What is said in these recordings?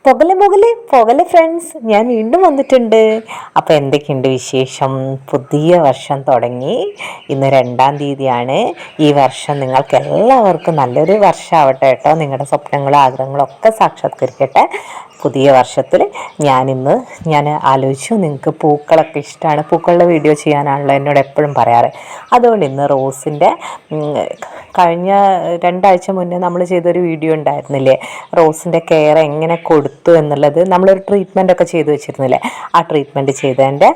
പോകലെ പോകലെ പോകലെ friends, ഞാൻ വീണ്ടും വന്നിട്ടുണ്ട്. അപ്പോൾ എന്തൊക്കെയുണ്ട് വിശേഷം? പുതിയ വർഷം തുടങ്ങി. ഇന്ന് 2-ാം തീയതിയാണ്. ഈ വർഷം നിങ്ങൾക്ക് എല്ലാവർക്കും നല്ലൊരു വർഷമാവട്ടെ കേട്ടോ. നിങ്ങളുടെ സ്വപ്നങ്ങളും ആഗ്രഹങ്ങളും ഒക്കെ സാക്ഷാത്കരിക്കട്ടെ. പുതിയ വർഷത്തിൽ ഞാൻ ആലോചിച്ചു, നിങ്ങൾക്ക് പൂക്കളൊക്കെ ഇഷ്ടമാണ്, പൂക്കളുടെ വീഡിയോ ചെയ്യാനാണല്ലോ എന്നോട് എപ്പോഴും പറയാറ്. അതുകൊണ്ട് ഇന്ന് റോസിൻ്റെ കഴിഞ്ഞ 2 ആഴ്ച മുന്നേ നമ്മൾ ചെയ്തൊരു വീഡിയോ ഉണ്ടായിരുന്നില്ലേ, റോസിൻ്റെ കെയർ എങ്ങനെ കൊടുത്തു എന്നുള്ളത്. നമ്മളൊരു ട്രീറ്റ്മെൻ്റ് ഒക്കെ ചെയ്തു വെച്ചിരുന്നില്ലേ, ആ ട്രീറ്റ്മെൻറ്റ് ചെയ്തതിൻ്റെ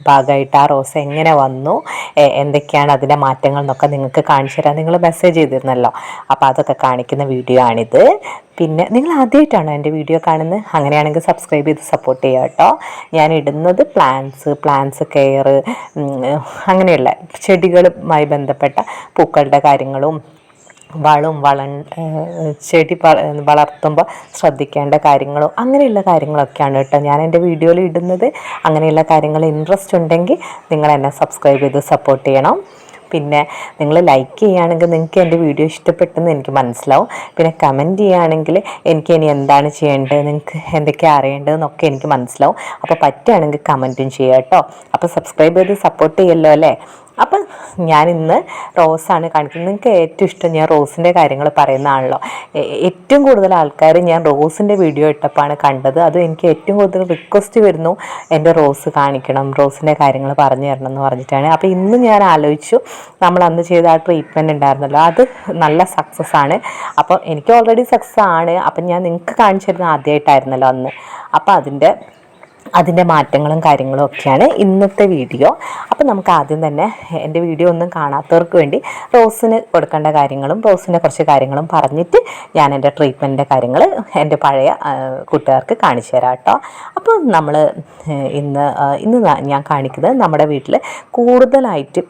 ഭാഗമായിട്ട് ആ റോസ് എങ്ങനെ വന്നു, എന്തൊക്കെയാണ് അതിൻ്റെ മാറ്റങ്ങൾ എന്നൊക്കെ നിങ്ങൾക്ക് കാണിച്ചു തരാം. നിങ്ങൾ മെസ്സേജ് ചെയ്തിരുന്നല്ലോ, അപ്പോൾ അതൊക്കെ കാണിക്കുന്ന വീഡിയോ ആണിത്. പിന്നെ നിങ്ങൾ ആദ്യമായിട്ടാണോ എൻ്റെ വീഡിയോ കാണുന്നത്? അങ്ങനെയാണെങ്കിൽ സബ്സ്ക്രൈബ് ചെയ്ത് സപ്പോർട്ട് ചെയ്യുക കേട്ടോ. ഞാൻ ഇടുന്നത് പ്ലാന്റ്സ് കെയർ, അങ്ങനെയുള്ള ചെടികളുമായി ബന്ധപ്പെട്ട പൂക്കളുടെ കാര്യങ്ങളും ചെടി വളർത്തുമ്പോൾ ശ്രദ്ധിക്കേണ്ട കാര്യങ്ങളും അങ്ങനെയുള്ള കാര്യങ്ങളൊക്കെയാണ് കേട്ടോ ഞാൻ എൻ്റെ വീഡിയോയിൽ ഇടുന്നത്. അങ്ങനെയുള്ള കാര്യങ്ങൾ ഇൻട്രസ്റ്റ് ഉണ്ടെങ്കിൽ നിങ്ങൾ എന്നെ സബ്സ്ക്രൈബ് ചെയ്ത് സപ്പോർട്ട് ചെയ്യണം. പിന്നെ നിങ്ങൾ ലൈക്ക് ചെയ്യുകയാണെങ്കിൽ നിങ്ങൾക്ക് എൻ്റെ വീഡിയോ ഇഷ്ടപ്പെട്ടെന്ന് എനിക്ക് മനസ്സിലാവും. പിന്നെ കമൻറ്റ് ചെയ്യുകയാണെങ്കിൽ എനിക്ക് ഇനി എന്താണ് ചെയ്യേണ്ടത്, നിങ്ങൾക്ക് എന്തൊക്കെയാണ് അറിയേണ്ടതെന്നൊക്കെ എനിക്ക് മനസ്സിലാവും. അപ്പോൾ പറ്റുകയാണെങ്കിൽ കമൻറ്റും ചെയ്യുക കേട്ടോ. അപ്പോൾ സബ്സ്ക്രൈബ് ചെയ്ത് സപ്പോർട്ട് ചെയ്യല്ലോ അല്ലേ. അപ്പം ഞാനിന്ന് റോസാണ് കാണിക്കുന്നത്. നിങ്ങൾക്ക് ഏറ്റവും ഇഷ്ടം ഞാൻ റോസിൻ്റെ കാര്യങ്ങൾ പറയുന്നതാണല്ലോ. ഏറ്റവും കൂടുതൽ ആൾക്കാർ ഞാൻ റോസിൻ്റെ വീഡിയോ ഇട്ടപ്പോഴാണ് കണ്ടത്. അത് എനിക്ക് ഏറ്റവും കൂടുതൽ റിക്വസ്റ്റ് വരുന്നു, എൻ്റെ റോസ് കാണിക്കണം, റോസിൻ്റെ കാര്യങ്ങൾ പറഞ്ഞു തരണം എന്ന് പറഞ്ഞിട്ടാണ്. അപ്പോൾ ഇന്ന് ഞാൻ ആലോചിച്ചു, നമ്മൾ അന്ന് ചെയ്ത ആ ട്രീറ്റ്മെൻറ്റ് ഉണ്ടായിരുന്നല്ലോ, അത് നല്ല സക്സസ് ആണ്. അപ്പോൾ എനിക്ക് ഓൾറെഡി സക്സസ് ആണ്. അപ്പം ഞാൻ നിങ്ങൾക്ക് കാണിച്ചു തരുന്നത് ആദ്യമായിട്ടായിരുന്നല്ലോ അന്ന്. അപ്പോൾ അതിൻ്റെ മാറ്റങ്ങളും കാര്യങ്ങളും ഒക്കെയാണ് ഇന്നത്തെ വീഡിയോ. അപ്പോൾ നമുക്ക് ആദ്യം തന്നെ എൻ്റെ വീഡിയോ ഒന്നും കാണാത്തവർക്ക് വേണ്ടി റോസിന് കൊടുക്കേണ്ട കാര്യങ്ങളും റോസിൻ്റെ കുറച്ച് കാര്യങ്ങളും പറഞ്ഞിട്ട് ഞാൻ എൻ്റെ ട്രീറ്റ്മെൻറ്റിൻ്റെ കാര്യങ്ങൾ എൻ്റെ പഴയ കൂട്ടുകാർക്ക് കാണിച്ചു തരാം കേട്ടോ. അപ്പോൾ ഇന്ന് ഞാൻ കാണിക്കുന്നത് നമ്മുടെ വീട്ടിൽ കൂടുതലായിട്ട്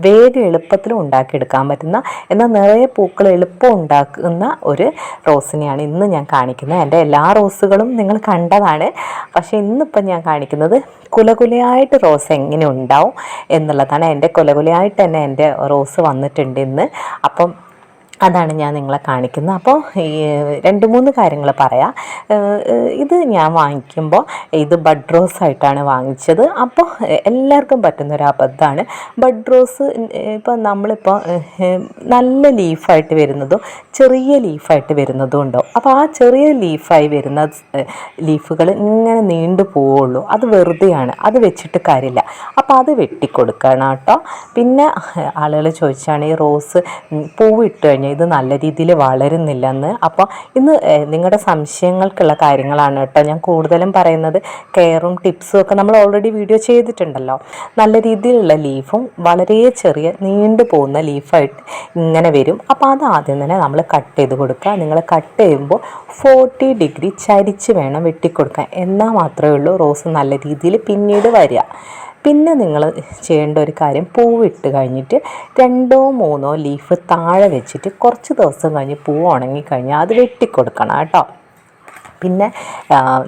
വേഗം എളുപ്പത്തിൽ ഉണ്ടാക്കിയെടുക്കാൻ പറ്റുന്ന, എന്നാൽ നിറയെ പൂക്കൾ എളുപ്പം ഉണ്ടാക്കുന്ന ഒരു റോസിനെയാണ് ഇന്ന് ഞാൻ കാണിക്കുന്നത്. എൻ്റെ എല്ലാ റോസുകളും നിങ്ങൾ കണ്ടതാണ്, പക്ഷേ ഇന്നിപ്പം ഞാൻ കാണിക്കുന്നത് കുലകുലയായിട്ട് റോസ് എങ്ങനെ ഉണ്ടാവും എന്നുള്ളതാണ്. എൻ്റെ കുലകുലയായിട്ട് തന്നെ എൻ്റെ റോസ് വന്നിട്ടുണ്ട് ഇന്ന്. അപ്പം അതാണ് ഞാൻ നിങ്ങളെ കാണിക്കുന്നത്. അപ്പോൾ ഈ 2-3 കാര്യങ്ങൾ പറയാം. ഇത് ഞാൻ വാങ്ങിക്കുമ്പോൾ ഇത് ബഡ് റോസ് ആയിട്ടാണ് വാങ്ങിച്ചത്. അപ്പോൾ എല്ലാവർക്കും പറ്റുന്നൊരു അബദ്ധമാണ് ബഡ് റോസ്. നമ്മളിപ്പോൾ നല്ല ലീഫായിട്ട് വരുന്നതും ചെറിയ ലീഫായിട്ട് വരുന്നതും ഉണ്ടാവും. അപ്പോൾ ആ ചെറിയ ലീഫായി വരുന്ന ലീഫുകൾ ഇങ്ങനെ നീണ്ടു പോവുള്ളൂ, അത് വെറുതെയാണ്, അത് വെച്ചിട്ട് കാര്യമില്ല. അപ്പോൾ അത് വെട്ടിക്കൊടുക്കണം കേട്ടോ. പിന്നെ ആളുകൾ ചോദിച്ചാണ് ഈ റോസ് പൂവിട്ട് കഴിഞ്ഞാൽ ഇത് നല്ല രീതിയിൽ വളരുന്നില്ലെന്ന്. അപ്പോൾ ഇന്ന് നിങ്ങളുടെ സംശയങ്ങൾക്കുള്ള കാര്യങ്ങളാണ് കേട്ടോ ഞാൻ കൂടുതലും പറയുന്നത്. കെയറും ടിപ്സും ഒക്കെ നമ്മൾ ഓൾറെഡി വീഡിയോ ചെയ്തിട്ടുണ്ടല്ലോ. നല്ല രീതിയിലുള്ള ലീഫും വളരെ ചെറിയ നീണ്ടു പോകുന്ന ലീഫായിട്ട് ഇങ്ങനെ വരും. അപ്പോൾ അത് ആദ്യം തന്നെ നമ്മൾ കട്ട് ചെയ്ത് കൊടുക്കുക. നിങ്ങൾ കട്ട് ചെയ്യുമ്പോൾ 40 ഡിഗ്രി ചരിച്ച് വേണം വെട്ടിക്കൊടുക്കാൻ, എന്നാൽ മാത്രമേ ഉള്ളൂ റോസ് നല്ല രീതിയിൽ പിന്നീട് വരിക. പിന്നെ നിങ്ങൾ ചെയ്യേണ്ട ഒരു കാര്യം, പൂവിട്ട് കഴിഞ്ഞിട്ട് 2-3 ലീഫ് താഴെ വെച്ചിട്ട് കുറച്ച് ദിവസം കഴിഞ്ഞ് പൂവ് ഉണങ്ങിക്കഴിഞ്ഞാൽ അത് വെട്ടിക്കൊടുക്കണം കേട്ടോ. പിന്നെ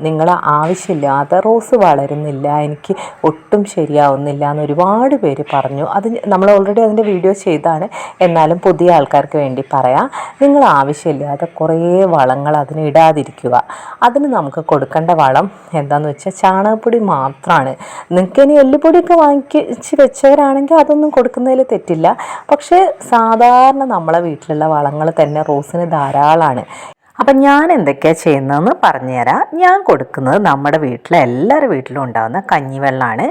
നിങ്ങൾ ആവശ്യമില്ലാതെ റോസ് വളരുന്നില്ല, എനിക്ക് ഒട്ടും ശരിയാവുന്നില്ല എന്ന് ഒരുപാട് പേര് പറഞ്ഞു. അത് നമ്മൾ ഓൾറെഡി അതിൻ്റെ വീഡിയോ ചെയ്താണ്, എന്നാലും പുതിയ ആൾക്കാർക്ക് വേണ്ടി പറയാം. നിങ്ങൾ ആവശ്യമില്ലാതെ കുറേ വളങ്ങൾ അതിന് ഇടാതിരിക്കുക. അതിന് നമുക്ക് കൊടുക്കേണ്ട വളം എന്താണെന്ന് വെച്ചാൽ ചാണകപ്പൊടി മാത്രമാണ്. നിങ്ങൾക്ക് ഇനി എല്ലുപൊടിയൊക്കെ വാങ്ങിച്ച് വെച്ചവരാണെങ്കിൽ അതൊന്നും കൊടുക്കുന്നതിൽ തെറ്റില്ല. പക്ഷേ സാധാരണ നമ്മളെ വീട്ടിലുള്ള വളങ്ങൾ തന്നെ റോസിന് ധാരാളമാണ്. അപ്പം ഞാൻ എന്തൊക്കെയാണ് ചെയ്യുന്നതെന്ന് പറഞ്ഞുതരാം. ഞാൻ കൊടുക്കുന്നത് നമ്മുടെ എല്ലാവരുടെ വീട്ടിലും ഉണ്ടാകുന്ന കഞ്ഞിവെള്ളമാണ്.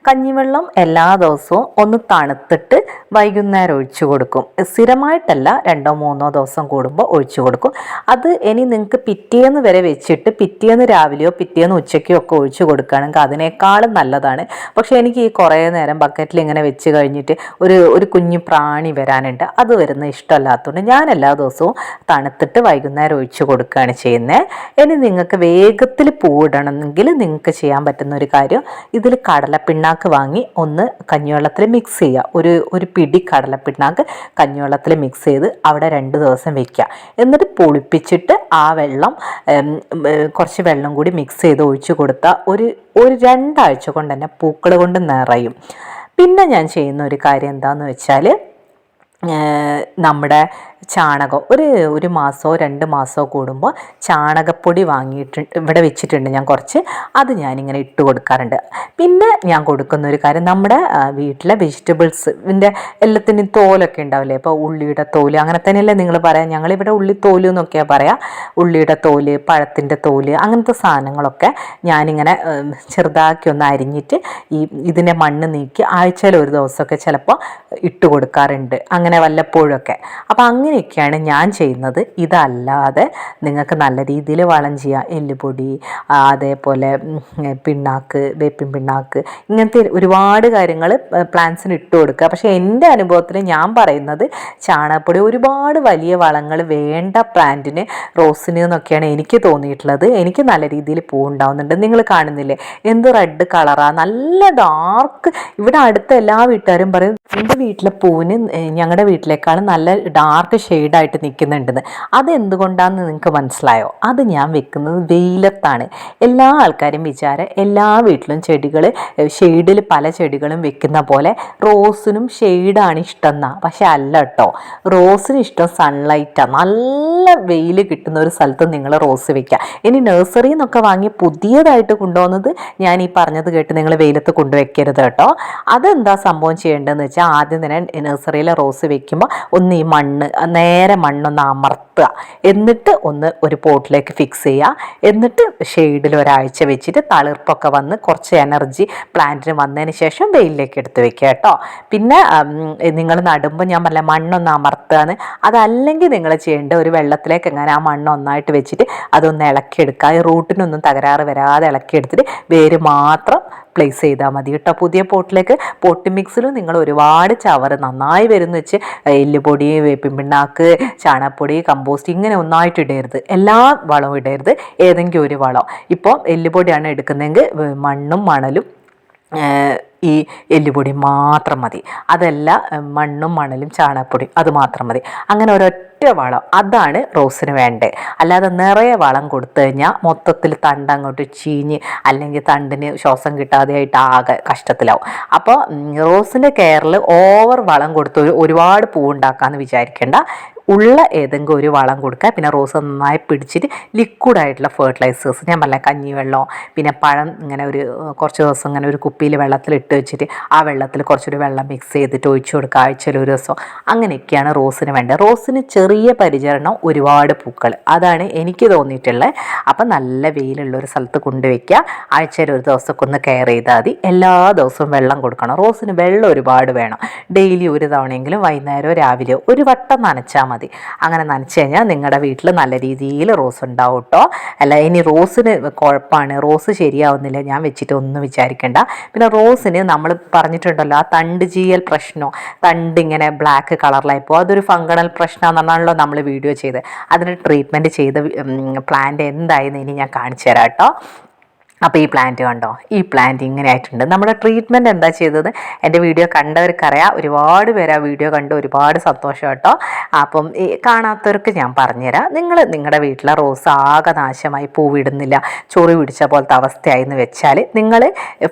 കഞ്ഞിവെള്ളം എല്ലാ ദിവസവും ഒന്ന് തണുത്തിട്ട് വൈകുന്നേരം ഒഴിച്ചു കൊടുക്കും. സ്ഥിരമായിട്ടല്ല, 2-3 ദിവസം കൂടുമ്പോൾ ഒഴിച്ചു കൊടുക്കും. അത് ഇനി നിങ്ങൾക്ക് പിറ്റേന്ന് വരെ വെച്ചിട്ട് പിറ്റേന്ന് രാവിലെയോ പിറ്റേന്ന് ഉച്ചയ്ക്കോ ഒക്കെ ഒഴിച്ചു കൊടുക്കുകയാണെങ്കിൽ അതിനേക്കാളും നല്ലതാണ്. പക്ഷേ എനിക്ക് ഈ കുറേ നേരം ബക്കറ്റിൽ ഇങ്ങനെ വെച്ച് കഴിഞ്ഞിട്ട് ഒരു കുഞ്ഞു പ്രാണി വരാനുണ്ട്, അത് വരുന്ന ഇഷ്ടമല്ലാത്തതുകൊണ്ട് ഞാൻ എല്ലാ ദിവസവും തണുത്തിട്ട് വൈകുന്നേരം ഒഴിച്ചു കൊടുക്കുകയാണ് ചെയ്യുന്നത്. ഇനി നിങ്ങൾക്ക് വേഗത്തിൽ പൂവിടണമെങ്കിൽ നിങ്ങൾക്ക് ചെയ്യാൻ പറ്റുന്ന ഒരു കാര്യം, ഇതിൽ കടലപ്പിണ്ണാക്ക് വാങ്ങി ഒന്ന് കഞ്ഞിവെള്ളത്തിൽ മിക്സ് ചെയ്യുക. ഒരു പിടി കടലപ്പിണ്ണാക്ക് കഞ്ഞിവെള്ളത്തിൽ മിക്സ് ചെയ്ത് അവിടെ 2 ദിവസം വെക്കുക. എന്നിട്ട് പുളിപ്പിച്ചിട്ട് ആ വെള്ളം കുറച്ച് വെള്ളം കൂടി മിക്സ് ചെയ്ത് ഒഴിച്ചു കൊടുത്താൽ ഒരു 2 ആഴ്ച കൊണ്ട് തന്നെ പൂക്കൾ കൊണ്ട് നിറയും. പിന്നെ ഞാൻ ചെയ്യുന്ന ഒരു കാര്യം എന്താണെന്ന് വെച്ചാൽ, നമ്മുടെ ചാണകം ഒരു മാസമോ 2 മാസമോ കൂടുമ്പോൾ ചാണകപ്പൊടി വാങ്ങിയിട്ട് ഇവിടെ വെച്ചിട്ടുണ്ട് ഞാൻ കുറച്ച്. അത് ഞാനിങ്ങനെ ഇട്ട് കൊടുക്കാറുണ്ട്. പിന്നെ ഞാൻ കൊടുക്കുന്ന ഒരു കാര്യം, നമ്മുടെ വീട്ടിലെ വെജിറ്റബിൾസിൻ്റെ എല്ലാത്തിനും തോലൊക്കെ ഉണ്ടാവില്ലേ, ഇപ്പോൾ ഉള്ളിയുടെ തോല് അങ്ങനെ തന്നെയല്ലേ നിങ്ങൾ പറയാം, ഞങ്ങളിവിടെ ഉള്ളിത്തോല് എന്നൊക്കെയാണ് പറയാം. ഉള്ളിയുടെ തോല്, പഴത്തിൻ്റെ തോല്, അങ്ങനത്തെ സാധനങ്ങളൊക്കെ ഞാനിങ്ങനെ ചെറുതാക്കി ഒന്ന് അരിഞ്ഞിട്ട് ഇതിൻ്റെ മണ്ണ് നീക്കി ആഴ്ചയിൽ ഒരു ദിവസമൊക്കെ ചിലപ്പോൾ ഇട്ട് കൊടുക്കാറുണ്ട്, അങ്ങനെ വല്ലപ്പോഴൊക്കെ. അപ്പോൾ അങ്ങനെയൊക്കെയാണ് ഞാൻ ചെയ്യുന്നത്. ഇതല്ലാതെ നിങ്ങൾക്ക് നല്ല രീതിയിൽ വളം ചെയ്യാം. എല്ലുപൊടി, അതേപോലെ പിണ്ണാക്ക്, വേപ്പിൻ പിണ്ണാക്ക്, ഇങ്ങനത്തെ ഒരുപാട് കാര്യങ്ങൾ പ്ലാന്റ്സിന് ഇട്ട് കൊടുക്കുക. പക്ഷേ എൻ്റെ അനുഭവത്തിൽ ഞാൻ പറയുന്നത് ചാണകപ്പൊടി ഒരുപാട് വലിയ വളങ്ങൾ വേണ്ട പ്ലാന്റിന്, റോസിന് എന്നൊക്കെയാണ് എനിക്ക് തോന്നിയിട്ടുള്ളത്. എനിക്ക് നല്ല രീതിയിൽ പൂ ഉണ്ടാവുന്നുണ്ട്. നിങ്ങൾ കാണുന്നില്ലേ എന്ത് റെഡ് കളറാണ്, നല്ല ഡാർക്ക്. ഇവിടെ അടുത്ത എല്ലാ വീട്ടുകാരും പറയും എൻ്റെ വീട്ടിലെ പൂവിന് ഞങ്ങളുടെ വീട്ടിലേക്കാളും നല്ല ഡാർക്ക് ഷെയ്ഡായിട്ട് നിൽക്കുന്നുണ്ടെന്ന്. അതെന്തുകൊണ്ടാണെന്ന് നിങ്ങൾക്ക് മനസ്സിലായോ? അത് ഞാൻ വെക്കുന്നത് വെയിലത്താണ്. എല്ലാ ആൾക്കാരും വിചാരം എല്ലാ വീട്ടിലും ചെടികൾ ഷെയ്ഡിൽ പല ചെടികളും വെക്കുന്ന പോലെ റോസിനും ഷെയ്ഡാണ് ഇഷ്ടം എന്നാ. പക്ഷെ അല്ല കേട്ടോ, റോസിന് ഇഷ്ടം സൺലൈറ്റാണ്. നല്ല വെയിൽ കിട്ടുന്ന ഒരു സ്ഥലത്ത് നിങ്ങൾ റോസ് വെക്കുക. ഇനി നഴ്സറിയിൽ നിന്നൊക്കെ വാങ്ങി പുതിയതായിട്ട് കൊണ്ടുപോകുന്നത് ഞാൻ ഈ പറഞ്ഞത് കേട്ട് നിങ്ങൾ വെയിലത്ത് കൊണ്ടുവയ്ക്കരുത് കേട്ടോ. അതെന്താ സംഭവം ചെയ്യേണ്ടതെന്ന് വെച്ചാൽ, ആദ്യം തന്നെ നഴ്സറിയിലെ റോസ് വെക്കുമ്പോൾ ഒന്ന് ഈ നേരെ മണ്ണൊന്ന് അമർത്തുക, എന്നിട്ട് ഒരു പോട്ടിലേക്ക് ഫിക്സ് ചെയ്യുക, എന്നിട്ട് ഷെയ്ഡിൽ ഒരാഴ്ച വെച്ചിട്ട് തളിർപ്പൊക്കെ വന്ന് കുറച്ച് എനർജി പ്ലാന്റിന് വന്നതിന് ശേഷം വെയിലിലേക്ക് എടുത്ത് വെക്കുക കേട്ടോ. പിന്നെ നിങ്ങൾ നടുമ്പോൾ ഞാൻ പറഞ്ഞ മണ്ണൊന്ന് അമർത്തുകയെന്ന്. അതല്ലെങ്കിൽ നിങ്ങൾ ചെയ്യേണ്ട ഒരു വെള്ളത്തിലേക്ക് എങ്ങനെ ആ മണ്ണ് ഒന്നായിട്ട് വെച്ചിട്ട് അതൊന്ന് ഇളക്കിയെടുക്കുക. ഈ റൂട്ടിനൊന്നും തകരാറ് വരാതെ ഇളക്കിയെടുത്തിട്ട് വേര് മാത്രം പ്ലേസ് ചെയ്താൽ മതി കേട്ടോ. പുതിയ പോട്ടിലേക്ക് പോട്ട് മിക്സിലും നിങ്ങൾ ഒരുപാട് ചവറ് നന്നായി വരുന്ന വെച്ച് എല്ലുപൊടി, വേപ്പിൻ പിണ്ണാക്ക്, ചാണകപ്പൊടി, കമ്പോസ്റ്റ് ഇങ്ങനെ ഒന്നായിട്ട് ഇടരുത്. എല്ലാ വളവും ഇടരുത്, ഏതെങ്കിലും ഒരു വളം. ഇപ്പോൾ എല്ലുപൊടിയാണ് എടുക്കുന്നതെങ്കിൽ മണ്ണും മണലും ഈ എല്ലുപൊടി മാത്രം മതി. അതല്ല മണ്ണും മണലും ചാണകപ്പൊടിയും അത് മാത്രം മതി. അങ്ങനെ ഒരൊറ്റ വളം, അതാണ് റോസിന് വേണ്ടത്. അല്ലാതെ നിറയെ വളം കൊടുത്തു കഴിഞ്ഞാൽ മൊത്തത്തിൽ തണ്ട് അങ്ങോട്ട് ചീഞ്ഞ് അല്ലെങ്കിൽ തണ്ടിന് ശ്വാസം കിട്ടാതെയായിട്ട് ആകെ കഷ്ടത്തിലാവും. അപ്പോൾ റോസിൻ്റെ കെയറിൽ ഓവർ വളം കൊടുത്ത് ഒരുപാട് പൂവുണ്ടാക്കാമെന്ന് വിചാരിക്കേണ്ട. ഉള്ള ഏതെങ്കിലും ഒരു വളം കൊടുക്കുക. പിന്നെ റോസ് നന്നായി പിടിച്ചിട്ട് ലിക്വിഡായിട്ടുള്ള ഫെർട്ടിലൈസേഴ്സ്, ഞാൻ പറഞ്ഞ കഞ്ഞിവെള്ളം, പിന്നെ പഴം ഇങ്ങനെ കുറച്ച് ദിവസം ഇങ്ങനെ ഒരു കുപ്പിയിൽ വെള്ളത്തിലിട്ട് വെച്ചിട്ട് ആ വെള്ളത്തിൽ കുറച്ചൊരു വെള്ളം മിക്സ് ചെയ്തിട്ട് ഒഴിച്ചു കൊടുക്കുക ആഴ്ചയിൽ ഒരു ദിവസം. അങ്ങനെയൊക്കെയാണ് റോസിന് വേണ്ടത്. റോസിന് ചെറിയ പരിചരണം, ഒരുപാട് പൂക്കൾ, അതാണ് എനിക്ക് തോന്നിയിട്ടുള്ളത്. അപ്പം നല്ല വെയിലുള്ളൊരു സ്ഥലത്ത് കൊണ്ടുവയ്ക്കുക. ആഴ്ചയിൽ ഒരു ദിവസമൊക്കെ ഒന്ന് കെയർ ചെയ്താൽ മതി. എല്ലാ ദിവസവും വെള്ളം കൊടുക്കണം. റോസിന് വെള്ളം ഒരുപാട് വേണം. ഡെയിലി ഒരു തവണയെങ്കിലും വൈകുന്നേരമോ രാവിലെയോ ഒരു വട്ടം നനച്ചാൽ മതി. അങ്ങനെ നനച്ച് കഴിഞ്ഞാൽ നിങ്ങളുടെ വീട്ടിൽ നല്ല രീതിയിൽ റോസ് ഉണ്ടാവും കേട്ടോ. അല്ല ഇനി റോസിന് കുഴപ്പമാണ്, റോസ് ശരിയാവുന്നില്ല ഞാൻ വെച്ചിട്ട് ഒന്നും വിചാരിക്കേണ്ട. പിന്നെ റോസിന് നമ്മൾ പറഞ്ഞിട്ടുണ്ടല്ലോ ആ തണ്ട് ചീയൽ പ്രശ്നമോ, തണ്ട് ഇങ്ങനെ ബ്ലാക്ക് കളറിലായിപ്പോൾ അതൊരു ഫംഗണൽ പ്രശ്നമാണെന്നാണല്ലോ നമ്മൾ വീഡിയോ ചെയ്ത്. അതിന് ട്രീറ്റ്മെൻറ്റ് ചെയ്ത പ്ലാന്റ് എന്തായെന്ന് ഇനി ഞാൻ കാണിച്ചു തരാം കേട്ടോ. അപ്പോൾ ഈ പ്ലാന്റ് കണ്ടോ, ഈ പ്ലാന്റ് ഇങ്ങനെ ആയിട്ടുണ്ട്. നമ്മുടെ ട്രീറ്റ്മെൻറ്റ് എന്താ ചെയ്തത് എൻ്റെ വീഡിയോ കണ്ടവർക്കറിയാം. ഒരുപാട് പേര് ആ വീഡിയോ കണ്ട് ഒരുപാട് സന്തോഷം കേട്ടോ. അപ്പം ഈ കാണാത്തവർക്ക് ഞാൻ പറഞ്ഞുതരാം. നിങ്ങളുടെ വീട്ടിലെ റോസ് ആകെ നാശമായി, പൂവിടുന്നില്ല, ചൊറി പിടിച്ച പോലത്തെ അവസ്ഥയായി എന്ന് വെച്ചാൽ നിങ്ങൾ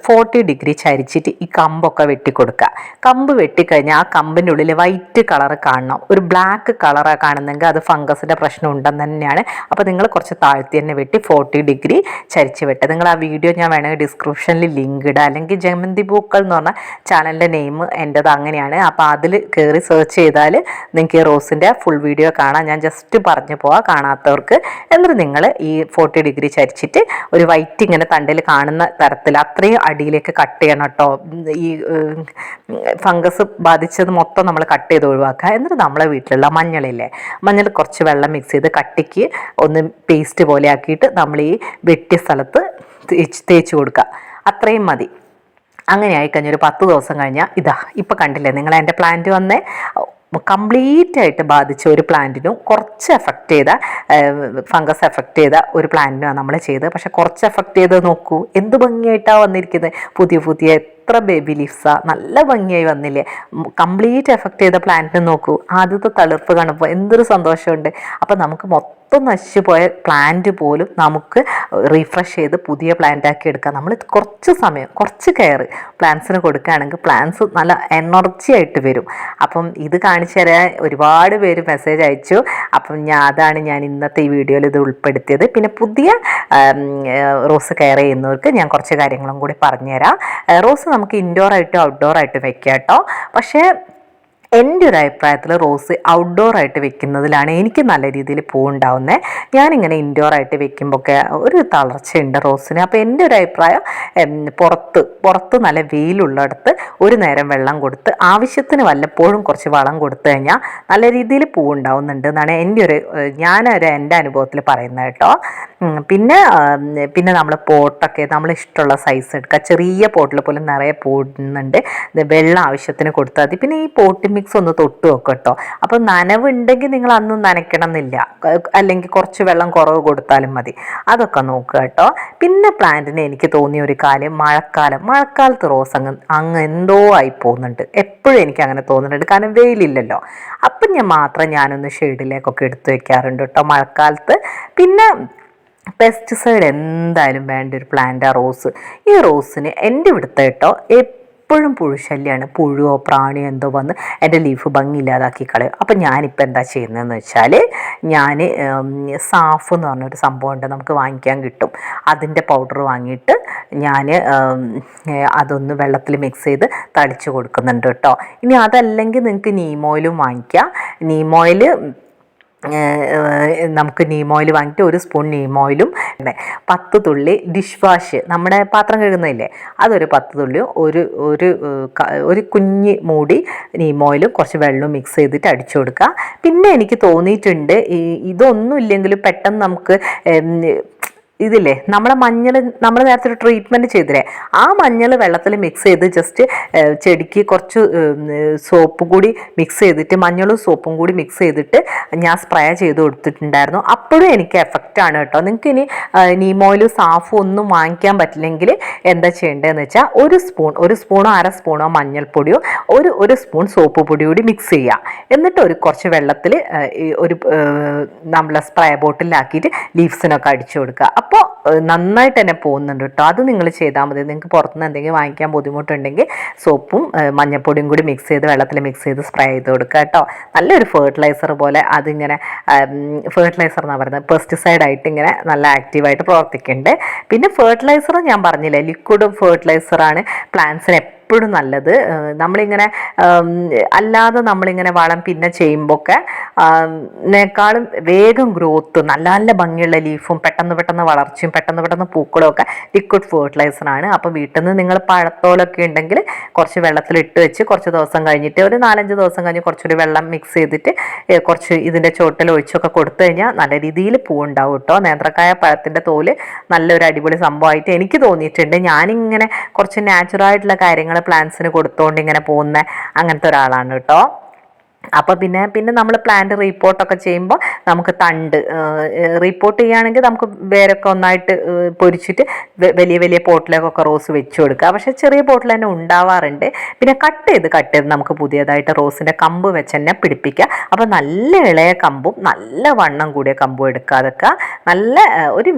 40 ഡിഗ്രി ചരിച്ചിട്ട് ഈ കമ്പൊക്കെ വെട്ടിക്കൊടുക്കുക. കമ്പ് വെട്ടിക്കഴിഞ്ഞാൽ ആ കമ്പിൻ്റെ ഉള്ളിൽ വൈറ്റ് കളർ കാണണം. ഒരു ബ്ലാക്ക് കളറാണ് കാണുന്നെങ്കിൽ അത് ഫംഗസിൻ്റെ പ്രശ്നം ഉണ്ടെന്ന് തന്നെയാണ്. അപ്പോൾ നിങ്ങൾ കുറച്ച് താഴ്ത്തി തന്നെ വെട്ടി 40 ഡിഗ്രി ചരിച്ച് വെട്ടുക. നിങ്ങൾ വീഡിയോ ഞാൻ വേണമെങ്കിൽ ഡിസ്ക്രിപ്ഷനിൽ ലിങ്ക് ഇടാം, അല്ലെങ്കിൽ ജമന്തി പൂക്കൾ എന്ന് പറഞ്ഞ ചാനലിൻ്റെ നെയിം എൻ്റെത് അങ്ങനെയാണ്. അപ്പോൾ അതിൽ കയറി സെർച്ച് ചെയ്താൽ നിങ്ങൾക്ക് ഈ റോസിൻ്റെ ഫുൾ വീഡിയോ കാണാം. ഞാൻ ജസ്റ്റ് പറഞ്ഞു പോവാം കാണാത്തവർക്ക്. എന്നിട്ട് നിങ്ങൾ ഈ 40 ഡിഗ്രി ചരിച്ചിട്ട് ഒരു വൈറ്റ് ഇങ്ങനെ തണ്ടിൽ കാണുന്ന തരത്തിൽ അത്രയും അടിയിലേക്ക് കട്ട് ചെയ്യണം കേട്ടോ. ഈ ഫംഗസ് ബാധിച്ചത് മൊത്തം നമ്മൾ കട്ട് ചെയ്ത് ഒഴിവാക്കുക. എന്നിട്ട് നമ്മളെ വീട്ടിലുള്ള മഞ്ഞളില്ലേ, മഞ്ഞൾ കുറച്ച് വെള്ളം മിക്സ് ചെയ്ത് കട്ടിക്ക് ഒന്ന് പേസ്റ്റ് പോലെ ആക്കിയിട്ട് നമ്മൾ ഈ വെട്ടിയ സ്ഥലത്ത് തേച്ച് കൊടുക്കുക. അത്രയും മതി. അങ്ങനെ ആയിക്കഴിഞ്ഞാൽ ഒരു 10 ദിവസം കഴിഞ്ഞാൽ ഇതാ ഇപ്പം കണ്ടില്ലേ നിങ്ങൾ, എൻ്റെ പ്ലാന്റ് വന്നേ കംപ്ലീറ്റ് ആയിട്ട് ബാധിച്ച ഒരു പ്ലാന്റിനും കുറച്ച് എഫക്റ്റ് ചെയ്ത ഫംഗസ് എഫക്റ്റ് ചെയ്ത ഒരു പ്ലാന്റിനുമാണ് നമ്മൾ ചെയ്തത്. പക്ഷെ കുറച്ച് എഫക്റ്റ് ചെയ്ത് നോക്കൂ, എന്ത് ഭംഗിയായിട്ടാണ് വന്നിരിക്കുന്നത്. പുതിയ എത്ര ബേബി ലീഫ്സാണ്, നല്ല ഭംഗിയായി വന്നില്ലേ. കംപ്ലീറ്റ് എഫക്റ്റ് ചെയ്ത പ്ലാന്റിന് നോക്കൂ, ആദ്യത്തെ തളിർപ്പ് കാണുമ്പോൾ എന്തൊരു സന്തോഷമുണ്ട്. അപ്പം നമുക്ക് മൊത്തം നശിച്ചു പോയ പ്ലാന്റ് പോലും നമുക്ക് റീഫ്രഷ് ചെയ്ത് പുതിയ പ്ലാന്റ് ആക്കി എടുക്കാം. നമ്മൾ കുറച്ച് സമയം, കുറച്ച് കെയർ പ്ലാന്റ്സിന് കൊടുക്കുകയാണെങ്കിൽ പ്ലാന്റ്സ് നല്ല എനർജി ആയിട്ട് വരും. അപ്പം ഇത് കാണിച്ചു തരാൻ ഒരുപാട് പേര് മെസ്സേജ് അയച്ചു. അപ്പം അതാണ് ഞാൻ ഇന്നത്തെ ഈ വീഡിയോയിൽ ഇത് ഉൾപ്പെടുത്തിയത്. പിന്നെ പുതിയ റോസ് കെയർ ചെയ്യുന്നവർക്ക് ഞാൻ കുറച്ച് കാര്യങ്ങളും കൂടി പറഞ്ഞുതരാം. റോസ് നമുക്ക് ഇൻഡോർ ആയിട്ടും ഔട്ട്ഡോർ ആയിട്ടും വെക്കാം കേട്ടോ. പക്ഷേ എൻ്റെ ഒരു അഭിപ്രായത്തിൽ റോസ് ഔട്ട്ഡോർ ആയിട്ട് വെക്കുന്നതിലാണ് എനിക്ക് നല്ല രീതിയിൽ പൂവുണ്ടാവുന്നത്. ഞാനിങ്ങനെ ഇൻഡോർ ആയിട്ട് വെക്കുമ്പോഴൊക്കെ ഒരു തളർച്ചയുണ്ട് റോസിന്. അപ്പോൾ എൻ്റെ ഒരു അഭിപ്രായം പുറത്ത് നല്ല വെയിലുള്ളിടത്ത് ഒരു നേരം വെള്ളം കൊടുത്ത് ആവശ്യത്തിന് വല്ലപ്പോഴും കുറച്ച് വളം കൊടുത്തു കഴിഞ്ഞാൽ നല്ല രീതിയിൽ പൂവുണ്ടാവുന്നുണ്ട് എന്നാണ് എൻ്റെ അനുഭവത്തിൽ പറയുന്നത് കേട്ടോ. പിന്നെ നമ്മൾ പോട്ടൊക്കെ നമ്മൾ ഇഷ്ടമുള്ള സൈസ് എടുക്കുക. ചെറിയ പോട്ടിൽ പോലും നിറയെ പൂടുന്നുണ്ട്. വെള്ളം ആവശ്യത്തിന് കൊടുത്താൽ മതി. പിന്നെ ഈ പോട്ട് മിക്സ് ഒന്ന് തൊട്ട് വെക്കും കേട്ടോ. അപ്പോൾ നനവുണ്ടെങ്കിൽ നിങ്ങൾ അന്ന് നനയ്ക്കണം എന്നില്ല, അല്ലെങ്കിൽ കുറച്ച് വെള്ളം കുറവ് കൊടുത്താലും മതി. അതൊക്കെ നോക്കുക കേട്ടോ. പിന്നെ പ്ലാന്റിന് എനിക്ക് തോന്നിയ ഒരു കാര്യം, മഴക്കാലത്ത് റോസ് അങ്ങ് എന്തോ ആയി പോകുന്നുണ്ട്. എപ്പോഴും എനിക്ക് അങ്ങനെ തോന്നുന്നുണ്ട്, കാരണം വെയിലില്ലല്ലോ. അപ്പം ഞാനൊന്ന് ഷെയ്ഡിലേക്കൊക്കെ എടുത്തു വെക്കാറുണ്ട് കേട്ടോ മഴക്കാലത്ത്. പിന്നെ പെസ്റ്റിസൈഡ് എന്തായാലും വേണ്ട ഒരു പ്ലാന്റാണ് റോസ്. ഈ റോസിന് എൻ്റെ ഇവിടുത്തെ കേട്ടോ എപ്പോഴും പുഴുശല്യമാണ്. പുഴുവോ പ്രാണിയോ എന്തോ വന്ന് എൻ്റെ ലീഫ് ഭംഗിയില്ലാതാക്കി കളയും. അപ്പം ഞാനിപ്പോൾ എന്താ ചെയ്യുന്നതെന്ന് വെച്ചാൽ, ഞാൻ സാഫ് എന്ന് പറഞ്ഞൊരു സംഭവമുണ്ട്, നമുക്ക് വാങ്ങിക്കാൻ കിട്ടും. അതിൻ്റെ പൗഡർ വാങ്ങിയിട്ട് ഞാൻ അതൊന്ന് വെള്ളത്തിൽ മിക്സ് ചെയ്ത് തളിച്ച് കൊടുക്കുന്നുണ്ട് കേട്ടോ. ഇനി അതല്ലെങ്കിൽ നിങ്ങൾക്ക് നീം ഓയിലും വാങ്ങിക്കാം. നീം ഓയിൽ നമുക്ക് നീം ഓയിൽ വാങ്ങിയിട്ട് 1 സ്പൂൺ നീം ഓയിലും 10 തുള്ളി ഡിഷ് വാഷ്, നമ്മുടെ പാത്രം കഴുകുന്നതില്ലേ, അതൊരു 10 തുള്ളിയും ഒരു കുഞ്ഞ് മൂടി നീം ഓയിലും കുറച്ച് വെള്ളവും മിക്സ് ചെയ്തിട്ട് അടിച്ചു കൊടുക്കുക. പിന്നെ എനിക്ക് തോന്നിയിട്ടുണ്ട് ഇതൊന്നും ഇല്ലെങ്കിലും പെട്ടെന്ന് നമുക്ക് ഇതില്ലേ നമ്മൾ നേരത്തെ ഒരു ട്രീറ്റ്മെൻറ്റ് ചെയ്തില്ലേ, ആ മഞ്ഞൾ വെള്ളത്തിൽ മിക്സ് ചെയ്ത് ജസ്റ്റ് ചെടിക്ക് കുറച്ച് സോപ്പ് കൂടി മിക്സ് ചെയ്തിട്ട്, മഞ്ഞളും സോപ്പും കൂടി മിക്സ് ചെയ്തിട്ട് ഞാൻ സ്പ്രേ ചെയ്ത് കൊടുത്തിട്ടുണ്ടായിരുന്നു. അപ്പോഴും എനിക്ക് എഫക്റ്റാണ് കേട്ടോ. നിങ്ങൾക്ക് ഇനി നീം ഓയിലും സാഫും ഒന്നും വാങ്ങിക്കാൻ പറ്റില്ലെങ്കിൽ എന്താ ചെയ്യേണ്ടതെന്ന് വെച്ചാൽ, 1 സ്പൂണോ 1/2 സ്പൂണോ മഞ്ഞൾപ്പൊടിയോ ഒരു സ്പൂൺ സോപ്പ് പൊടി കൂടി മിക്സ് ചെയ്യുക. എന്നിട്ട് കുറച്ച് വെള്ളത്തിൽ നമ്മളെ സ്പ്രേ ബോട്ടിലാക്കിയിട്ട് ലീവ്സിനൊക്കെ അടിച്ചു കൊടുക്കുക. അപ്പോൾ നന്നായിട്ട് തന്നെ പോകുന്നുണ്ട് കേട്ടോ. അത് നിങ്ങൾ ചെയ്താൽ മതി. നിങ്ങൾക്ക് പുറത്തുനിന്ന് എന്തെങ്കിലും വാങ്ങിക്കാൻ ബുദ്ധിമുട്ടുണ്ടെങ്കിൽ സോപ്പും മഞ്ഞൾപ്പൊടിയും കൂടി മിക്സ് ചെയ്ത് വെള്ളത്തിൽ മിക്സ് ചെയ്ത് സ്പ്രേ ചെയ്ത് കൊടുക്കുക കേട്ടോ. നല്ലൊരു ഫെർട്ടിലൈസർ പോലെ അതിങ്ങനെ, ഫെർട്ടിലൈസർ എന്നാണ് പറയുന്നത്, പെസ്റ്റിസൈഡായിട്ട് ഇങ്ങനെ നല്ല ആക്റ്റീവായിട്ട് പ്രവർത്തിക്കുന്നുണ്ട്. പിന്നെ ഫെർട്ടിലൈസർ ഞാൻ പറഞ്ഞില്ലേ, ലിക്വിഡ് ഫെർട്ടിലൈസറാണ് പ്ലാന്റ്സിന് എപ്പോഴും നല്ലത്. നമ്മളിങ്ങനെ അല്ലാതെ നമ്മളിങ്ങനെ വളം പിന്നെ ചെയ്യുമ്പോഴൊക്കെ നേക്കാളും വേഗം ഗ്രോത്ത്, നല്ല നല്ല ഭംഗിയുള്ള ലീഫും പെട്ടെന്ന് വളർച്ചയും പെട്ടെന്ന് പൂക്കളും ഒക്കെ ലിക്വിഡ് ഫെർട്ടിലൈസറാണ്. അപ്പോൾ വീട്ടിൽ നിന്ന് നിങ്ങൾ പഴത്തോലൊക്കെ ഉണ്ടെങ്കിൽ കുറച്ച് വെള്ളത്തിലിട്ട് വെച്ച് കുറച്ച് ദിവസം കഴിഞ്ഞിട്ട്, ഒരു 4-5 ദിവസം കഴിഞ്ഞ് കുറച്ചൊരു വെള്ളം മിക്സ് ചെയ്തിട്ട് കുറച്ച് ഇതിൻ്റെ ചോട്ടിൽ ഒഴിച്ചൊക്കെ കൊടുത്തു കഴിഞ്ഞാൽ നല്ല രീതിയിൽ പൂവുണ്ടാവും കേട്ടോ. നേന്ത്രക്കായ പഴത്തിൻ്റെ തോല് നല്ലൊരു അടിപൊളി സംഭവമായിട്ട് എനിക്ക് തോന്നിയിട്ടുണ്ട്. ഞാനിങ്ങനെ കുറച്ച് നാച്ചുറലായിട്ടുള്ള കാര്യങ്ങൾ പ്ലാന്റ്സിന് കൊടുത്തുകൊണ്ട് ഇങ്ങനെ പോകുന്ന അങ്ങനത്തെ ഒരാളാണ് കേട്ടോ. അപ്പോൾ പിന്നെ നമ്മൾ പ്ലാന്റ് റീപ്പോർട്ടൊക്കെ ചെയ്യുമ്പോൾ നമുക്ക് തണ്ട് റീപ്പോർട്ട് ചെയ്യുകയാണെങ്കിൽ നമുക്ക് വേരൊക്കെ ഒന്നായിട്ട് പൊരിച്ചിട്ട് വലിയ പോട്ടിലേക്കൊക്കെ റോസ് വെച്ച് കൊടുക്കുക. പക്ഷേ ചെറിയ പോട്ടിൽ തന്നെ ഉണ്ടാവാറുണ്ട്. പിന്നെ കട്ട് ചെയ്ത് നമുക്ക് പുതിയതായിട്ട് റോസിൻ്റെ കമ്പ് വെച്ച് തന്നെ പിടിപ്പിക്കുക. അപ്പോൾ നല്ല ഇളയ കമ്പും നല്ല വണ്ണം കൂടിയ കമ്പും എടുക്കാതൊക്കെ നല്ല ഒരു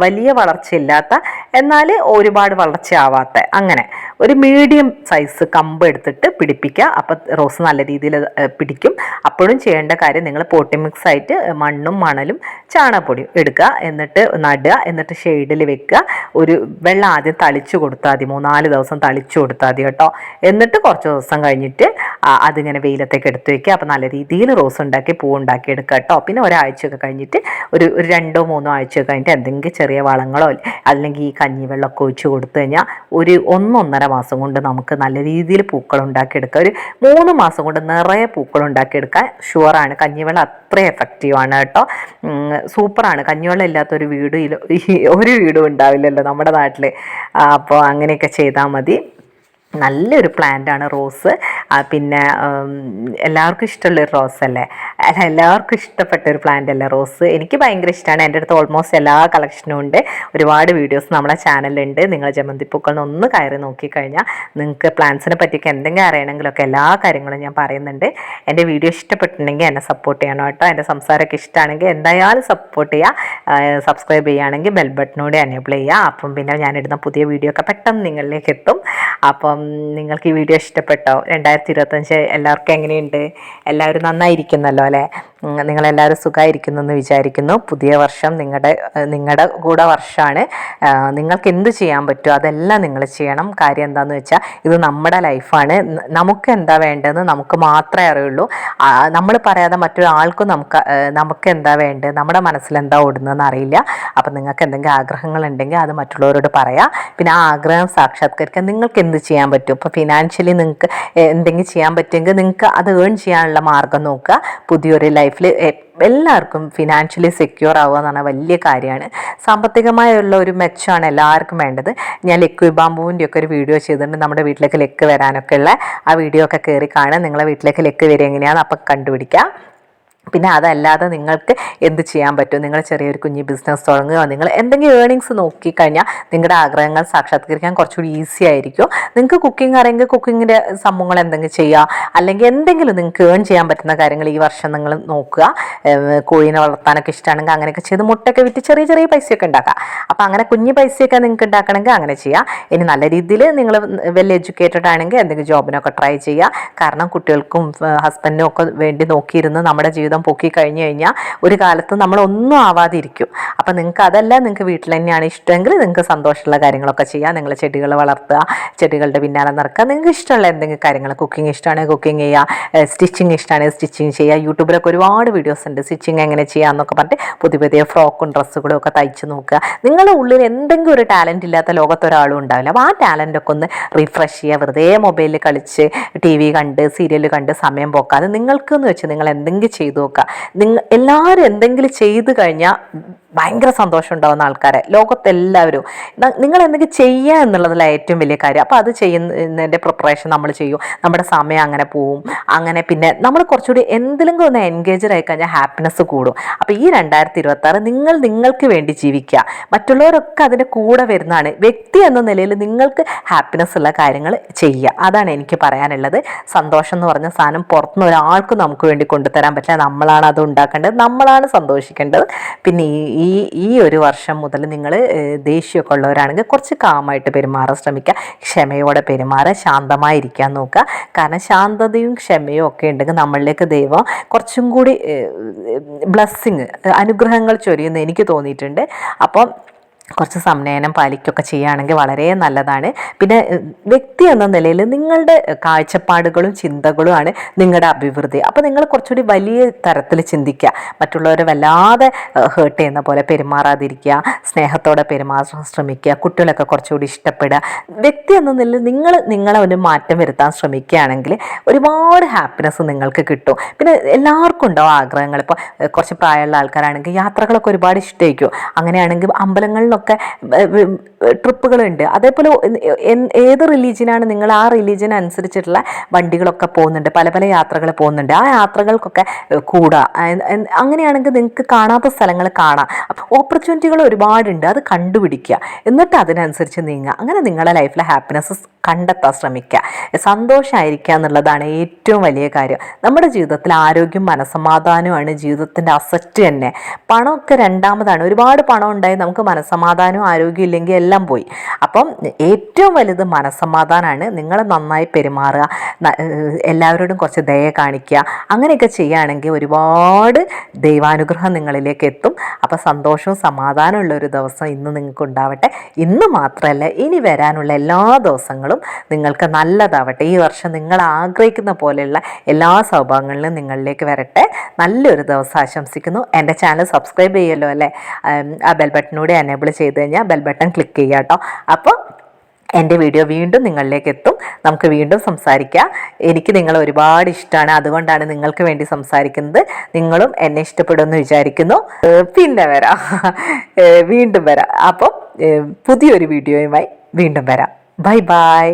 വലിയ വളർച്ചയില്ലാത്ത എന്നാൽ ഒരുപാട് വളർച്ചയാവാത്ത അങ്ങനെ ഒരു മീഡിയം സൈസ് കമ്പ് എടുത്തിട്ട് പിടിപ്പിക്കുക. അപ്പോൾ റോസ് നല്ല രീതിയിൽ പിടിക്കും. അപ്പോഴും ചെയ്യേണ്ട കാര്യം, നിങ്ങൾ പോട്ടി മിക്സ് ആയിട്ട് മണ്ണും മണലും ചാണകപ്പൊടിയും എടുക്കുക, എന്നിട്ട് നടുക, എന്നിട്ട് ഷെയ്ഡിൽ വെക്കുക. ഒരു വെള്ളം ആദ്യം തളിച്ചു കൊടുത്താൽ മതി, 3-4 ദിവസം തളിച്ചു കൊടുത്താൽ മതി കേട്ടോ. എന്നിട്ട് കുറച്ച് ദിവസം കഴിഞ്ഞിട്ട് അതിങ്ങനെ വെയിലത്തേക്ക് എടുത്ത് വെക്കുക. അപ്പോൾ നല്ല രീതിയിൽ റോസ് ഉണ്ടാക്കി പൂവുണ്ടാക്കി എടുക്കുക കേട്ടോ. പിന്നെ ഒരാഴ്ചയൊക്കെ കഴിഞ്ഞിട്ട് ഒരു 2-3 ആഴ്ചയൊക്കെ കഴിഞ്ഞിട്ട് എന്തെങ്കിലും ചെറിയ വളങ്ങളോ അല്ലെങ്കിൽ ഈ കഞ്ഞിവെള്ളമൊക്കെ ഒഴിച്ച് കൊടുത്തു കഴിഞ്ഞാൽ ഒരു 1-1.5 മാസം കൊണ്ട് നമുക്ക് നല്ല രീതിയിൽ പൂക്കൾ ഉണ്ടാക്കിയെടുക്കാം. ഒരു 3 മാസം കൊണ്ട് നിറയെ പൂക്കൾ ഉണ്ടാക്കിയെടുക്കാൻ ഷുവറാണ്. കഞ്ഞിവെള്ളം അത്രയും എഫക്റ്റീവാണ് കേട്ടോ. സൂപ്പറാണ്. കഞ്ഞിവെള്ളം ഇല്ലാത്തൊരു ഒരു വീടും ഉണ്ടാവില്ലല്ലോ നമ്മുടെ നാട്ടിൽ. അപ്പോൾ അങ്ങനെയൊക്കെ ചെയ്താൽ മതി. നല്ലൊരു പ്ലാന്റാണ് റോസ്. പിന്നെ എല്ലാവർക്കും ഇഷ്ടമുള്ളൊരു റോസ് അല്ലേ, അല്ല എല്ലാവർക്കും ഇഷ്ടപ്പെട്ട ഒരു പ്ലാന്റ് അല്ലേ റോസ്. എനിക്ക് ഭയങ്കര ഇഷ്ടമാണ്. എൻ്റെ അടുത്ത് ഓൾമോസ്റ്റ് എല്ലാ കളക്ഷനും ഉണ്ട്. ഒരുപാട് വീഡിയോസ് നമ്മളെ ചാനലുണ്ട്. നിങ്ങൾ ജമന്തി പൂക്കളിൽ ഒന്ന് കയറി നോക്കിക്കഴിഞ്ഞാൽ നിങ്ങൾക്ക് പ്ലാന്റ്സിനെ പറ്റിയൊക്കെ എന്തെങ്കിലും അറിയണമെങ്കിലൊക്കെ എല്ലാ കാര്യങ്ങളും ഞാൻ പറയുന്നുണ്ട്. എൻ്റെ വീഡിയോ ഇഷ്ടപ്പെട്ടിട്ടുണ്ടെങ്കിൽ എന്നെ സപ്പോർട്ട് ചെയ്യണം കേട്ടോ. എൻ്റെ സംസാരമൊക്കെ ഇഷ്ടമാണെങ്കിൽ എന്തായാലും സപ്പോർട്ട് ചെയ്യുക. സബ്സ്ക്രൈബ് ചെയ്യുകയാണെങ്കിൽ ബെൽ ബട്ടനോട് എനേബിൾ ചെയ്യുക. അപ്പം പിന്നെ ഞാനിടുന്ന പുതിയ വീഡിയോ ഒക്കെ പെട്ടെന്ന് നിങ്ങളിലേക്ക് എത്തും. അപ്പം നിങ്ങൾക്ക് ഈ വീഡിയോ ഇഷ്ടപ്പെട്ടോ? 2025 എല്ലാവർക്കും എങ്ങനെയുണ്ട്? എല്ലാവരും നന്നായിരിക്കുന്നല്ലോ അല്ലേ? നിങ്ങളെല്ലാവരും സുഖമായിരിക്കുന്നു എന്ന് വിചാരിക്കുന്നു. പുതിയ വർഷം നിങ്ങളുടെ കൂടെ വർഷമാണ്. നിങ്ങൾക്ക് എന്ത് ചെയ്യാൻ പറ്റുമോ അതെല്ലാം നിങ്ങൾ ചെയ്യണം. കാര്യം എന്താണെന്ന് വെച്ചാൽ ഇത് നമ്മുടെ ലൈഫാണ്. നമുക്ക് എന്താ വേണ്ടതെന്ന് നമുക്ക് മാത്രമേ അറിയുള്ളൂ. നമ്മൾ പറയാതെ മറ്റൊരാൾക്കും നമുക്ക് എന്താ വേണ്ടത്, നമ്മുടെ മനസ്സിലെന്താ ഓടുന്നതെന്ന് അറിയില്ല. അപ്പം നിങ്ങൾക്ക് എന്തെങ്കിലും ആഗ്രഹങ്ങളുണ്ടെങ്കിൽ അത് മറ്റുള്ളവരോട് പറയാം. പിന്നെ ആ ആഗ്രഹം സാക്ഷാത്കരിക്കാൻ നിങ്ങൾക്ക് എന്ത് ചെയ്യാൻ പറ്റും? ഇപ്പോൾ ഫിനാൻഷ്യലി നിങ്ങൾക്ക് എന്തെങ്കിലും ചെയ്യാൻ പറ്റുമെങ്കിൽ നിങ്ങൾക്ക് അത് ഏൺ ചെയ്യാനുള്ള മാർഗം നോക്കുക. പുതിയൊരു ലൈഫിൽ എല്ലാവർക്കും ഫിനാൻഷ്യലി സെക്യൂർ ആവുക എന്ന് പറഞ്ഞാൽ വലിയ കാര്യമാണ്. സാമ്പത്തികമായുള്ള ഒരു മെച്ചമാണ് എല്ലാവർക്കും വേണ്ടത്. ഞാൻ ലക്ക് ബാമ്പുവിൻ്റെ ഒക്കെ ഒരു വീഡിയോ ചെയ്തിട്ടുണ്ട്. നമ്മുടെ വീട്ടിലേക്ക് ലക്ക് വരാനൊക്കെ ഉള്ള ആ വീഡിയോ ഒക്കെ കയറി കാണാൻ. നിങ്ങളെ വീട്ടിലേക്ക് ലക്ക് വരിക എങ്ങനെയാണെന്ന് അപ്പം കണ്ടുപിടിക്കാം. പിന്നെ അതല്ലാതെ നിങ്ങൾക്ക് എന്ത് ചെയ്യാൻ പറ്റും? നിങ്ങൾ ചെറിയൊരു കുഞ്ഞ് ബിസിനസ് തുടങ്ങുക, നിങ്ങൾ എന്തെങ്കിലും ഏർണിങ്സ് നോക്കിക്കഴിഞ്ഞാൽ നിങ്ങളുടെ ആഗ്രഹങ്ങൾ സാക്ഷാത്കരിക്കാൻ കുറച്ചുകൂടി ഈസി ആയിരിക്കും. നിങ്ങൾക്ക് കുക്കിംഗ് അറിയെങ്കിൽ കുക്കിങ്ങിൻ്റെ സംഭവങ്ങൾ എന്തെങ്കിലും ചെയ്യുക, അല്ലെങ്കിൽ എന്തെങ്കിലും നിങ്ങൾക്ക് ഏൺ ചെയ്യാൻ പറ്റുന്ന കാര്യങ്ങൾ ഈ വർഷം നിങ്ങൾ നോക്കുക. കോഴീനെ വളർത്താനൊക്കെ ഇഷ്ടമാണെങ്കിൽ അങ്ങനെയൊക്കെ ചെയ്ത് മുട്ടയൊക്കെ വിറ്റ് ചെറിയ ചെറിയ പൈസയൊക്കെ ഉണ്ടാക്കുക. അപ്പോൾ അങ്ങനെ കുഞ്ഞ് പൈസയൊക്കെ നിങ്ങൾക്ക് ഉണ്ടാക്കണമെങ്കിൽ അങ്ങനെ ചെയ്യുക. ഇനി നല്ല രീതിയിൽ നിങ്ങൾ വെൽ എഡ്യൂക്കേറ്റഡ് ആണെങ്കിൽ എന്തെങ്കിലും ജോബിനൊക്കെ ട്രൈ ചെയ്യുക. കാരണം കുട്ടികൾക്കും ഹസ്ബൻഡിനും ഒക്കെ വേണ്ടി നോക്കിയിരുന്ന് നമ്മുടെ ജീവിതം പൊക്കി കഴിഞ്ഞു കഴിഞ്ഞാൽ ഒരു കാലത്ത് നമ്മളൊന്നും ആവാതിരിക്കും. അപ്പം നിങ്ങൾക്ക് അതല്ല, നിങ്ങൾക്ക് വീട്ടിൽ തന്നെയാണ് ഇഷ്ടമെങ്കിൽ നിങ്ങൾക്ക് സന്തോഷമുള്ള കാര്യങ്ങളൊക്കെ ചെയ്യാം. നിങ്ങൾ ചെടികൾ വളർത്തുക, ചെടികളുടെ പിന്നാലെ നടക്കുക, നിങ്ങൾക്ക് ഇഷ്ടമുള്ള എന്തെങ്കിലും കാര്യങ്ങൾ. കുക്കിംഗ് ഇഷ്ടമാണെങ്കിൽ കുക്കിംഗ് ചെയ്യുക, സ്റ്റിച്ചിങ് ഇഷ്ടമാണെങ്കിൽ സ്റ്റിച്ചിങ് ചെയ്യുക. യൂട്യൂബിലൊക്കെ ഒരുപാട് വീഡിയോസ് ഉണ്ട് സ്റ്റിച്ചിങ് എങ്ങനെ ചെയ്യാമെന്നൊക്കെ പറഞ്ഞിട്ട് പുതിയ പുതിയ ഫ്രോക്കും ഡ്രസ്സുകളും ഒക്കെ തയ്ച്ച് നോക്കുക. നിങ്ങളുടെ ഉള്ളിൽ എന്തെങ്കിലും ഒരു ടാലൻറ്റ് ഇല്ലാത്ത ലോകത്തൊരാളും ഉണ്ടാവില്ല. അപ്പോൾ ആ ടാലൻ്റൊക്കെ ഒന്ന് റിഫ്രഷ് ചെയ്യുക. വെറുതെ മൊബൈലിൽ കളിച്ച് TV കണ്ട് സീരിയൽ കണ്ട് സമയം പോക്കാതെ നിങ്ങൾക്കെന്ന് വെച്ച് നിങ്ങൾ എന്തെങ്കിലും ചെയ്തു നോക്കുക. എല്ലാവരും എന്തെങ്കിലും ചെയ്തു കഴിഞ്ഞാൽ ഭയങ്കര സന്തോഷം ഉണ്ടാകുന്ന ആൾക്കാരെ ലോകത്തെല്ലാവരും. നിങ്ങൾ എന്തെങ്കിലും ചെയ്യുക എന്നുള്ളതിൽ ഏറ്റവും വലിയ കാര്യം. അപ്പോൾ അത് ചെയ്യുന്നതിൻ്റെ പ്രിപ്പറേഷൻ നമ്മൾ ചെയ്യും. നമ്മുടെ സമയം അങ്ങനെ പോവും. അങ്ങനെ പിന്നെ നമ്മൾ കുറച്ചുകൂടി എന്തെങ്കിലും ഒന്ന് എൻഗേജഡ് ആയി കഴിഞ്ഞാൽ ഹാപ്പിനെസ് കൂടും. അപ്പോൾ ഈ 2026 നിങ്ങൾ നിങ്ങൾക്ക് വേണ്ടി ജീവിക്കുക. മറ്റുള്ളവരൊക്കെ അതിൻ്റെ കൂടെ വരുന്നതാണ്. വ്യക്തി എന്ന നിലയിൽ നിങ്ങൾക്ക് ഹാപ്പിനെസ് ഉള്ള കാര്യങ്ങൾ ചെയ്യുക. അതാണ് എനിക്ക് പറയാനുള്ളത്. സന്തോഷം എന്ന് പറഞ്ഞ സാധനം പുറത്തുനിന്ന് ഒരാൾക്കും നമുക്ക് വേണ്ടി കൊണ്ടുതരാൻ പറ്റില്ല. നമ്മളാണ് അത് ഉണ്ടാക്കേണ്ടത്, നമ്മളാണ് സന്തോഷിക്കേണ്ടത്. പിന്നെ ഈ ഒരു വർഷം മുതൽ നിങ്ങൾ ദേഷ്യമൊക്കെ ഉള്ളവരാണെങ്കിൽ കുറച്ച് കാമായിട്ട് പെരുമാറാൻ ശ്രമിക്കുക. ക്ഷമയോടെ പെരുമാറുക, ശാന്തമായിരിക്കാൻ നോക്കുക. കാരണം ശാന്തതയും ക്ഷമയും ഒക്കെ ഉണ്ടെങ്കിൽ നമ്മളിലേക്ക് ദൈവം കുറച്ചും കൂടി ബ്ലെസ്സിങ് അനുഗ്രഹങ്ങൾ ചൊരിയുമെന്ന് എനിക്ക് തോന്നിയിട്ടുണ്ട്. അപ്പം കുറച്ച് സംനയനം പാലിക്കുകയൊക്കെ ചെയ്യുകയാണെങ്കിൽ വളരെ നല്ലതാണ്. പിന്നെ വ്യക്തി എന്ന നിലയിൽ നിങ്ങളുടെ കാഴ്ചപ്പാടുകളും ചിന്തകളുമാണ് നിങ്ങളുടെ അഭിവൃദ്ധി. അപ്പോൾ നിങ്ങൾ കുറച്ചുകൂടി വലിയ തരത്തിൽ ചിന്തിക്കുക. മറ്റുള്ളവരെ വല്ലാതെ ഹേർട്ട് ചെയ്യുന്ന പോലെ പെരുമാറാതിരിക്കുക, സ്നേഹത്തോടെ പെരുമാറാൻ ശ്രമിക്കുക, കുട്ടികളൊക്കെ കുറച്ചുകൂടി ഇഷ്ടപ്പെടുക. വ്യക്തി എന്ന നിലയിൽ നിങ്ങളെ ഒരു മാറ്റം വരുത്താൻ ശ്രമിക്കുകയാണെങ്കിൽ ഒരുപാട് ഹാപ്പിനെസ് നിങ്ങൾക്ക് കിട്ടും. പിന്നെ എല്ലാവർക്കും ഉണ്ടാവും ആഗ്രഹങ്ങൾ. ഇപ്പോൾ കുറച്ച് പ്രായമുള്ള ആൾക്കാരാണെങ്കിൽ യാത്രകളൊക്കെ ഒരുപാട് ഇഷ്ടമായിരിക്കും. അങ്ങനെയാണെങ്കിൽ അമ്പലങ്ങളിലൊക്കെ ട്രിപ്പുകളുണ്ട്. അതേപോലെ ഏത് റിലീജിയനാണ് നിങ്ങൾ ആ റിലീജിയൻ അനുസരിച്ചിട്ടുള്ള വണ്ടികളൊക്കെ പോകുന്നുണ്ട്, പല പല യാത്രകൾ പോകുന്നുണ്ട്. ആ യാത്രകൾക്കൊക്കെ കൂടുക. അങ്ങനെയാണെങ്കിൽ നിങ്ങൾക്ക് കാണാത്ത സ്ഥലങ്ങൾ കാണാം. ഓപ്പർച്യൂണിറ്റികൾ ഒരുപാടുണ്ട്, അത് കണ്ടുപിടിക്കുക. എന്നിട്ട് അതിനനുസരിച്ച് നീങ്ങുക. അങ്ങനെ നിങ്ങളുടെ ലൈഫിലെ ഹാപ്പിനെസ് കണ്ടെത്താൻ ശ്രമിക്കുക. സന്തോഷമായിരിക്കുക എന്നുള്ളതാണ് ഏറ്റവും വലിയ കാര്യം. നമ്മുടെ ജീവിതത്തിൽ ആരോഗ്യം മനസ്സമാധാനവുമാണ് ജീവിതത്തിൻ്റെ അസറ്റ് തന്നെ. പണമൊക്കെ രണ്ടാമതാണ്. ഒരുപാട് പണം ഉണ്ടായി നമുക്ക് മനസ്സമാധാനവും ആരോഗ്യം ഇല്ലെങ്കിൽ എല്ലാം പോയി. അപ്പം ഏറ്റവും വലുത് മനസ്സമാധാനമാണ്. നിങ്ങൾ നന്നായി പെരുമാറുക, എല്ലാവരോടും കുറച്ച് ദയ കാണിക്കുക. അങ്ങനെയൊക്കെ ചെയ്യുകയാണെങ്കിൽ ഒരുപാട് ദൈവാനുഗ്രഹം നിങ്ങളിലേക്ക് എത്തും. അപ്പോൾ സന്തോഷവും സമാധാനമുള്ള ഒരു ദിവസം ഇന്ന് നിങ്ങൾക്ക് ഉണ്ടാവട്ടെ. ഇന്ന് മാത്രമല്ല, ഇനി വരാനുള്ള എല്ലാ ദിവസങ്ങളും നിങ്ങൾക്ക് നല്ലതാവട്ടെ. ഈ വർഷം നിങ്ങൾ ആഗ്രഹിക്കുന്ന പോലെയുള്ള എല്ലാ സൗഭാഗ്യങ്ങളിലും നിങ്ങളിലേക്ക് വരട്ടെ. നല്ലൊരു ദിവസം ആശംസിക്കുന്നു. എൻ്റെ ചാനൽ സബ്സ്ക്രൈബ് ചെയ്യുമല്ലോ അല്ലേ? ആ ബെൽ ബട്ടനൂടെ എനേബിൾ ചെയ്ത് കഴിഞ്ഞാൽ ബെൽ ബട്ടൺ ക്ലിക്ക് ചെയ്യുക കേട്ടോ. അപ്പോൾ എൻ്റെ വീഡിയോ വീണ്ടും നിങ്ങളിലേക്ക് എത്തും. നമുക്ക് വീണ്ടും സംസാരിക്കാം. എനിക്ക് നിങ്ങളെ ഒരുപാട് ഇഷ്ടമാണ്, അതുകൊണ്ടാണ് നിങ്ങൾക്ക് വേണ്ടി സംസാരിക്കുന്നത്. നിങ്ങളും എന്നെ ഇഷ്ടപ്പെടുമെന്ന് വിചാരിക്കുന്നു. പിന്നെ വരാം, വീണ്ടും വരാം. അപ്പം പുതിയൊരു വീഡിയോയുമായി വീണ്ടും വരാം. Bye bye.